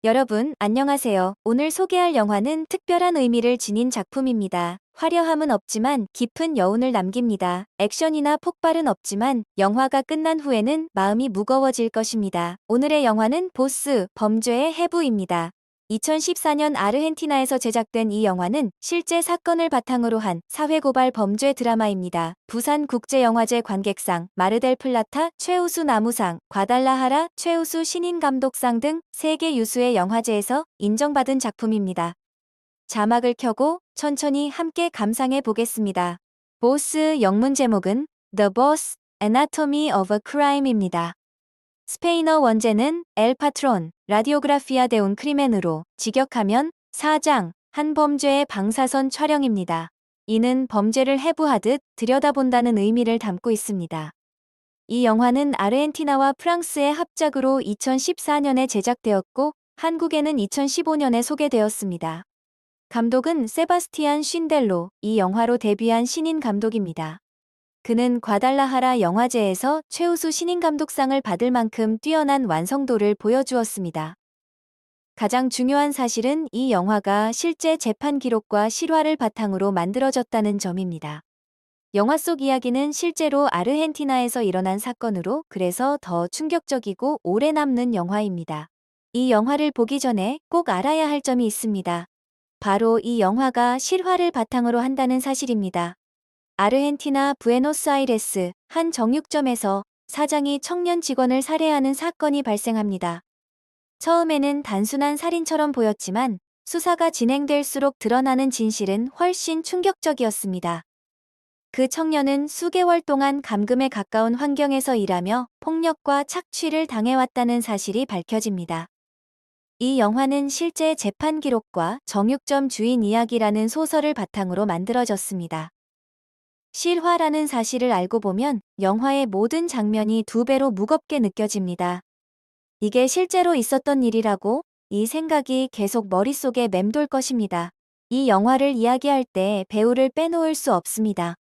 여러분, 안녕하세요. 오늘 소개할 영화는 특별한 의미를 지닌 작품입니다. 화려함은 없지만 깊은 여운을 남깁니다. 액션이나 폭발은 없지만 영화가 끝난 후에는 마음이 무거워질 것입니다. 오늘의 영화는 보스, 범죄의 해부입니다. 2014년 아르헨티나에서 제작된 이 영화는 실제 사건을 바탕으로 한 사회고발 범죄 드라마입니다. 부산국제영화제 관객상, 마르델 플라타 최우수 나무상, 과달라하라 최우수 신인감독상 등 세계 유수의 영화제에서 인정받은 작품입니다. 자막을 켜고 천천히 함께 감상해 보겠습니다. 보스 영문 제목은 The Boss, Anatomy of a Crime입니다. 스페인어 원제는 엘 파트론, 라디오그라피아 데 운 크리멘으로 직역하면 사장, 한 범죄의 방사선 촬영입니다. 이는 범죄를 해부하듯 들여다본다는 의미를 담고 있습니다. 이 영화는 아르헨티나와 프랑스의 합작으로 2014년에 제작되었고 한국에는 2015년에 소개되었습니다. 감독은 세바스티안 쉰델로, 이 영화로 데뷔한 신인 감독입니다. 그는 과달라하라 영화제에서 최우수 신인감독상을 받을 만큼 뛰어난 완성도를 보여주었습니다. 가장 중요한 사실은 이 영화가 실제 재판 기록과 실화를 바탕으로 만들어졌다는 점입니다. 영화 속 이야기는 실제로 아르헨티나에서 일어난 사건으로 그래서 더 충격적이고 오래 남는 영화입니다. 이 영화를 보기 전에 꼭 알아야 할 점이 있습니다. 바로 이 영화가 실화를 바탕으로 한다는 사실입니다. 아르헨티나 부에노스아이레스 한 정육점에서 사장이 청년 직원을 살해하는 사건이 발생합니다. 처음에는 단순한 살인처럼 보였지만 수사가 진행될수록 드러나는 진실은 훨씬 충격적이었습니다. 그 청년은 수개월 동안 감금에 가까운 환경에서 일하며 폭력과 착취를 당해왔다는 사실이 밝혀집니다. 이 영화는 실제 재판 기록과 정육점 주인 이야기라는 소설을 바탕으로 만들어졌습니다. 실화라는 사실을 알고 보면 영화의 모든 장면이 2배로 무겁게 느껴집니다. 이게 실제로 있었던 일이라고 이 생각이 계속 머릿속에 맴돌 것입니다. 이 영화를 이야기할 때 배우를 빼놓을 수 없습니다.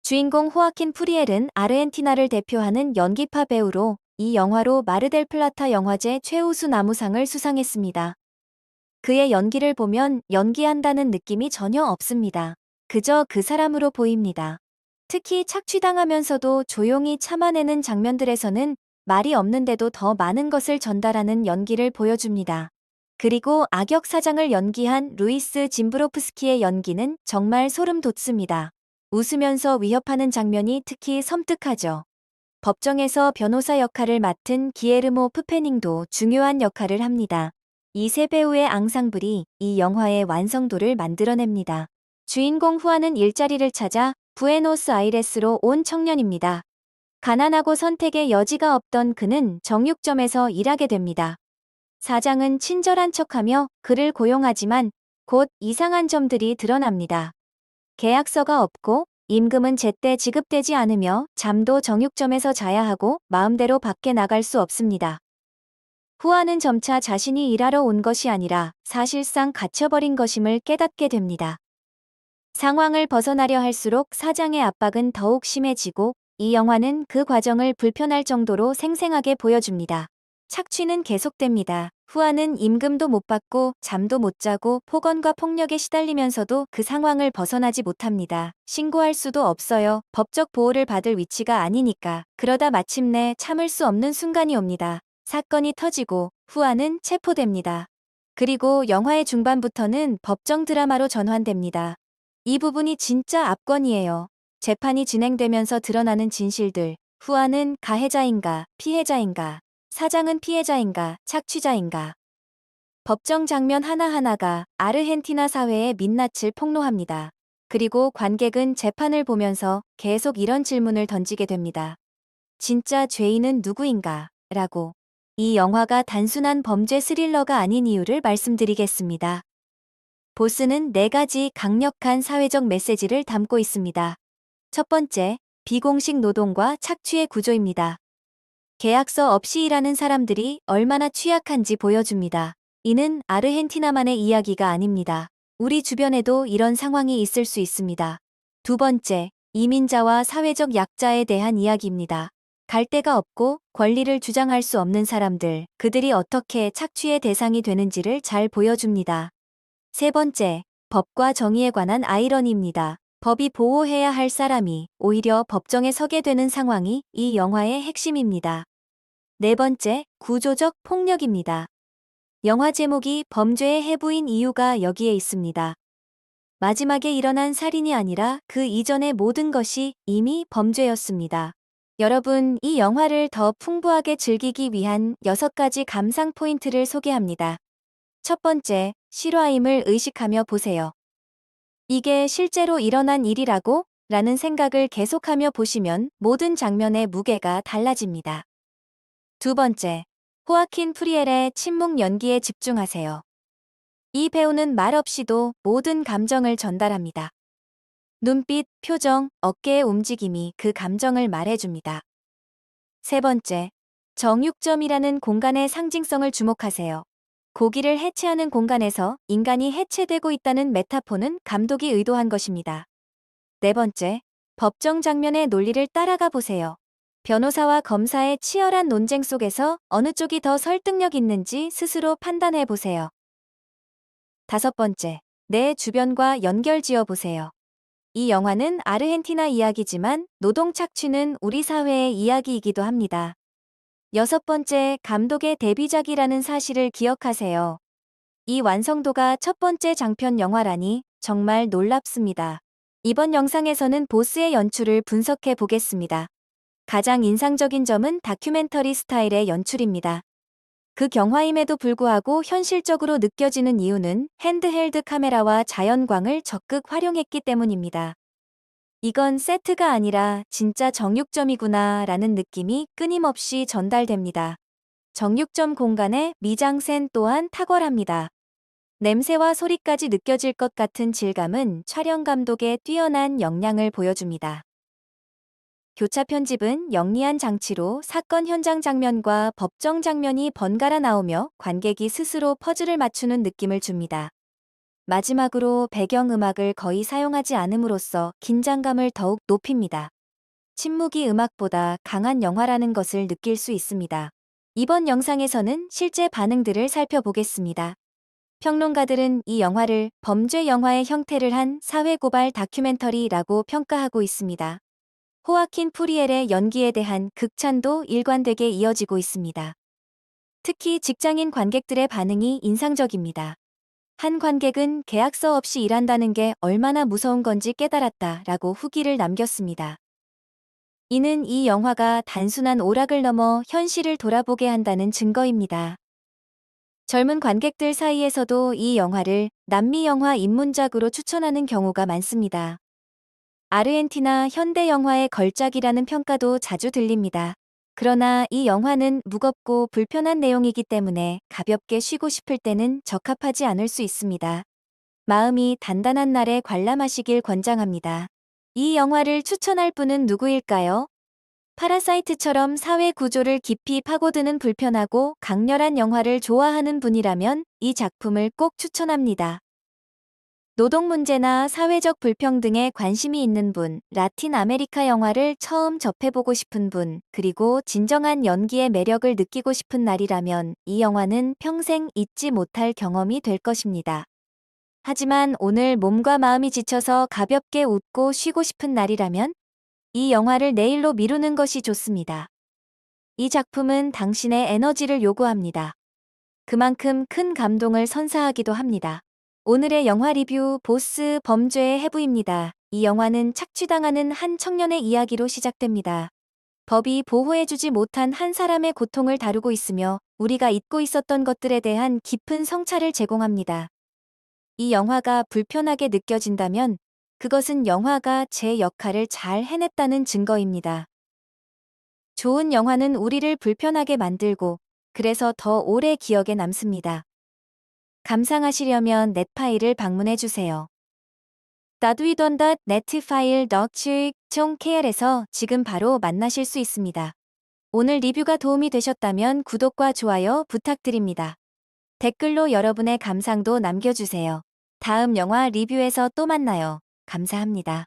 주인공 호아킨 프리엘은 아르헨티나를 대표하는 연기파 배우로 이 영화로 마르델 플라타 영화제 최우수 나무상을 수상했습니다. 그의 연기를 보면 연기한다는 느낌이 전혀 없습니다. 그저 그 사람으로 보입니다. 특히 착취당하면서도 조용히 참아내는 장면들에서는 말이 없는데도 더 많은 것을 전달하는 연기를 보여줍니다. 그리고 악역 사장을 연기한 루이스 짐브로프스키의 연기는 정말 소름 돋습니다. 웃으면서 위협하는 장면이 특히 섬뜩하죠. 법정에서 변호사 역할을 맡은 기에르모 프페닝도 중요한 역할을 합니다. 이 세 배우의 앙상블이 이 영화의 완성도를 만들어냅니다. 주인공 후아는 일자리를 찾아 부에노스아이레스로 온 청년입니다. 가난하고 선택의 여지가 없던 그는 정육점에서 일하게 됩니다. 사장은 친절한 척하며 그를 고용하지만 곧 이상한 점들이 드러납니다. 계약서가 없고 임금은 제때 지급되지 않으며 잠도 정육점에서 자야 하고 마음대로 밖에 나갈 수 없습니다. 후아는 점차 자신이 일하러 온 것이 아니라 사실상 갇혀버린 것임을 깨닫게 됩니다. 상황을 벗어나려 할수록 사장의 압박은 더욱 심해지고 이 영화는 그 과정을 불편할 정도로 생생하게 보여줍니다. 착취는 계속됩니다. 후아는 임금도 못 받고 잠도 못 자고 폭언과 폭력에 시달리면서도 그 상황을 벗어나지 못합니다. 신고할 수도 없어요. 법적 보호를 받을 위치가 아니니까. 그러다 마침내 참을 수 없는 순간이 옵니다. 사건이 터지고 후아는 체포됩니다. 그리고 영화의 중반부터는 법정 드라마로 전환됩니다. 이 부분이 진짜 압권이에요. 재판이 진행되면서 드러나는 진실들. 후아는 가해자인가, 피해자인가, 사장은 피해자인가, 착취자인가. 법정 장면 하나하나가 아르헨티나 사회의 민낯을 폭로합니다. 그리고 관객은 재판을 보면서 계속 이런 질문을 던지게 됩니다. 진짜 죄인은 누구인가? 라고. 이 영화가 단순한 범죄 스릴러가 아닌 이유를 말씀드리겠습니다. 보스는 4가지 강력한 사회적 메시지를 담고 있습니다. 첫 번째, 비공식 노동과 착취의 구조입니다. 계약서 없이 일하는 사람들이 얼마나 취약한지 보여줍니다. 이는 아르헨티나만의 이야기가 아닙니다. 우리 주변에도 이런 상황이 있을 수 있습니다. 두 번째, 이민자와 사회적 약자에 대한 이야기입니다. 갈 데가 없고 권리를 주장할 수 없는 사람들, 그들이 어떻게 착취의 대상이 되는지를 잘 보여줍니다. 세 번째, 법과 정의에 관한 아이러니입니다. 법이 보호해야 할 사람이 오히려 법정에 서게 되는 상황이 이 영화의 핵심입니다. 네 번째, 구조적 폭력입니다. 영화 제목이 범죄의 해부인 이유가 여기에 있습니다. 마지막에 일어난 살인이 아니라 그 이전의 모든 것이 이미 범죄였습니다. 여러분, 이 영화를 더 풍부하게 즐기기 위한 6가지 감상 포인트를 소개합니다. 첫 번째, 실화임을 의식하며 보세요. 이게 실제로 일어난 일이라고? 라는 생각을 계속하며 보시면 모든 장면의 무게가 달라집니다. 두 번째, 호아킨 프리엘의 침묵 연기에 집중하세요. 이 배우는 말 없이도 모든 감정을 전달합니다. 눈빛, 표정, 어깨의 움직임이 그 감정을 말해줍니다. 세 번째, 정육점이라는 공간의 상징성을 주목하세요. 고기를 해체하는 공간에서 인간이 해체되고 있다는 메타포는 감독이 의도한 것입니다. 네 번째, 법정 장면의 논리를 따라가 보세요. 변호사와 검사의 치열한 논쟁 속에서 어느 쪽이 더 설득력 있는지 스스로 판단해 보세요. 다섯 번째, 내 주변과 연결 지어 보세요. 이 영화는 아르헨티나 이야기지만 노동 착취는 우리 사회의 이야기이기도 합니다. 여섯 번째, 감독의 데뷔작이라는 사실을 기억하세요. 이 완성도가 첫 번째 장편 영화라니 정말 놀랍습니다. 이번 영상에서는 보스의 연출을 분석해 보겠습니다. 가장 인상적인 점은 다큐멘터리 스타일의 연출입니다. 그 경화임에도 불구하고 현실적으로 느껴지는 이유는 핸드헬드 카메라와 자연광을 적극 활용했기 때문입니다. 이건 세트가 아니라 진짜 정육점이구나 라는 느낌이 끊임없이 전달됩니다. 정육점 공간의 미장센 또한 탁월합니다. 냄새와 소리까지 느껴질 것 같은 질감은 촬영 감독의 뛰어난 역량을 보여줍니다. 교차 편집은 영리한 장치로 사건 현장 장면과 법정 장면이 번갈아 나오며 관객이 스스로 퍼즐을 맞추는 느낌을 줍니다. 마지막으로 배경음악을 거의 사용하지 않음으로써 긴장감을 더욱 높입니다. 침묵이 음악보다 강한 영화라는 것을 느낄 수 있습니다. 이번 영상에서는 실제 반응들을 살펴보겠습니다. 평론가들은 이 영화를 범죄 영화의 형태를 한 사회고발 다큐멘터리라고 평가하고 있습니다. 호아킨 프리엘의 연기에 대한 극찬도 일관되게 이어지고 있습니다. 특히 직장인 관객들의 반응이 인상적입니다. 한 관객은 계약서 없이 일한다는 게 얼마나 무서운 건지 깨달았다라고 후기를 남겼습니다. 이는 이 영화가 단순한 오락을 넘어 현실을 돌아보게 한다는 증거입니다. 젊은 관객들 사이에서도 이 영화를 남미 영화 입문작으로 추천하는 경우가 많습니다. 아르헨티나 현대 영화의 걸작이라는 평가도 자주 들립니다. 그러나 이 영화는 무겁고 불편한 내용이기 때문에 가볍게 쉬고 싶을 때는 적합하지 않을 수 있습니다. 마음이 단단한 날에 관람하시길 권장합니다. 이 영화를 추천할 분은 누구일까요? 파라사이트처럼 사회 구조를 깊이 파고드는 불편하고 강렬한 영화를 좋아하는 분이라면 이 작품을 꼭 추천합니다. 노동 문제나 사회적 불평등에 관심이 있는 분, 라틴 아메리카 영화를 처음 접해보고 싶은 분, 그리고 진정한 연기의 매력을 느끼고 싶은 날이라면 이 영화는 평생 잊지 못할 경험이 될 것입니다. 하지만 오늘 몸과 마음이 지쳐서 가볍게 웃고 쉬고 싶은 날이라면 이 영화를 내일로 미루는 것이 좋습니다. 이 작품은 당신의 에너지를 요구합니다. 그만큼 큰 감동을 선사하기도 합니다. 오늘의 영화 리뷰 보스 범죄의 해부입니다. 이 영화는 착취당하는 한 청년의 이야기로 시작됩니다. 법이 보호해주지 못한 한 사람의 고통을 다루고 있으며 우리가 잊고 있었던 것들에 대한 깊은 성찰을 제공합니다. 이 영화가 불편하게 느껴진다면 그것은 영화가 제 역할을 잘 해냈다는 증거입니다. 좋은 영화는 우리를 불편하게 만들고 그래서 더 오래 기억에 남습니다. 감상하시려면 넷파일을 방문해주세요. 다두이던닷네트 파일 덕츠익.kr에서 지금 바로 만나실 수 있습니다. 오늘 리뷰가 도움이 되셨다면 구독과 좋아요 부탁드립니다. 댓글로 여러분의 감상도 남겨주세요. 다음 영화 리뷰에서 또 만나요. 감사합니다.